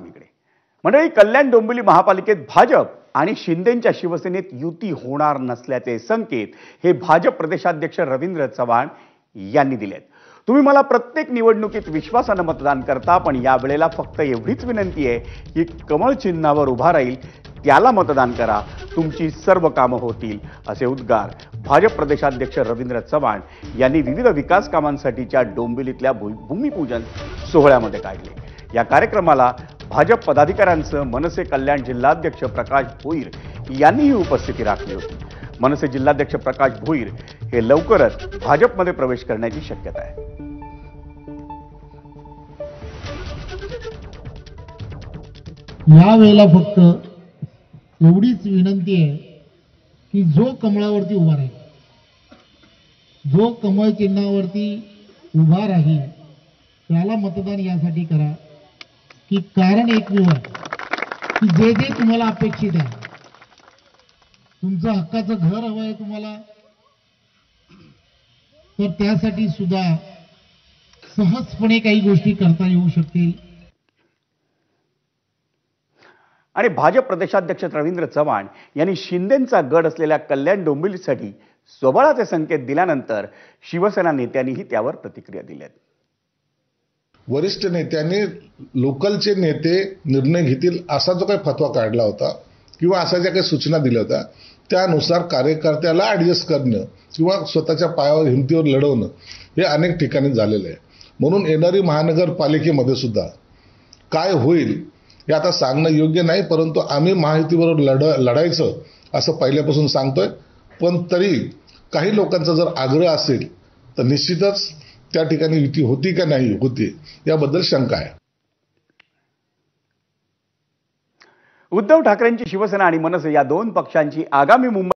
बातमीकडे। मंडळी, कल्याण डोंबिवली महापालिकेत भाजप आणि शिंदेंच्या शिवसेनेत युती होणार नसल्याचे संकेत हे भाजप प्रदेशाध्यक्ष रवींद्र चव्हाण यांनी दिलेत। तुम्ही मला प्रत्येक निवडणुकीत विश्वासाने मतदान करता, पण या वेळेला फक्त एवढीच विनंती आहे की कमळ चिन्हावर उभा राहील त्याला मतदान करा, तुमची सर्व कामं होतील, असे उद्गार भाजप प्रदेशाध्यक्ष रवींद्र चव्हाण यांनी विविध विकास कामांसाठीच्या डोंबिवलीतल्या भूमिपूजन सोहळ्यामध्ये काढले। या कार्यक्रमाला भाजप पदाधिकाऱ्यांसह मनसे कल्याण जिल्हाध्यक्ष प्रकाश भोईर यांनीही उपस्थिती राखली होती। मनसे जिल्हाध्यक्ष प्रकाश भोईर हे लवकरच भाजपमध्ये प्रवेश करण्याची शक्यता आहे। या वेळेला फक्त एवढीच विनंती आहे की जो कमळावरती उभा राहील, जो कमळ चिन्हावरती उभा राहील त्याला मतदान यासाठी करा की कारण एकमेव की जे जे तुम्हाला अपेक्षित आहे, तुमचं हक्काचं घर हवं आहे तुम्हाला, तर त्यासाठी सुद्धा सहजपणे काही गोष्टी करता येऊ शकतील। आणि भाजप प्रदेशाध्यक्ष रवींद्र चव्हाण यांनी शिंदेंचा गड असलेल्या कल्याण डोंबिवलीसाठी स्वबळाचे संकेत दिल्यानंतर शिवसेना नेत्यांनीही त्यावर प्रतिक्रिया दिल्या। वरिष्ठ नेत्यांनी लोकलचे नेते निर्णय घेतील असा जो काही फतवा काढला होता किंवा अशा ज्या काही सूचना दिल्या होत्या त्यानुसार कार्यकर्त्याला ऍडजस्ट करणं किंवा स्वतःच्या पायावर हिमतीवर लढवणं हे अनेक ठिकाणी झालेलं आहे। म्हणून येणारी महानगरपालिकेमध्ये सुद्धा काय होईल हे आता सांगणं योग्य नाही, परंतु आम्ही महायुतीबरोबर लढायचं असं पहिल्यापासून सांगतोय। पण तरी काही लोकांचा जर आग्रह असेल तर निश्चितच त्या ठिकाणी युती होती का नाही होती याबद्दल शंका आहे। उद्धव ठाकरेंची शिवसेना आणि मनसे या दोन पक्षांची आगामी मुंबई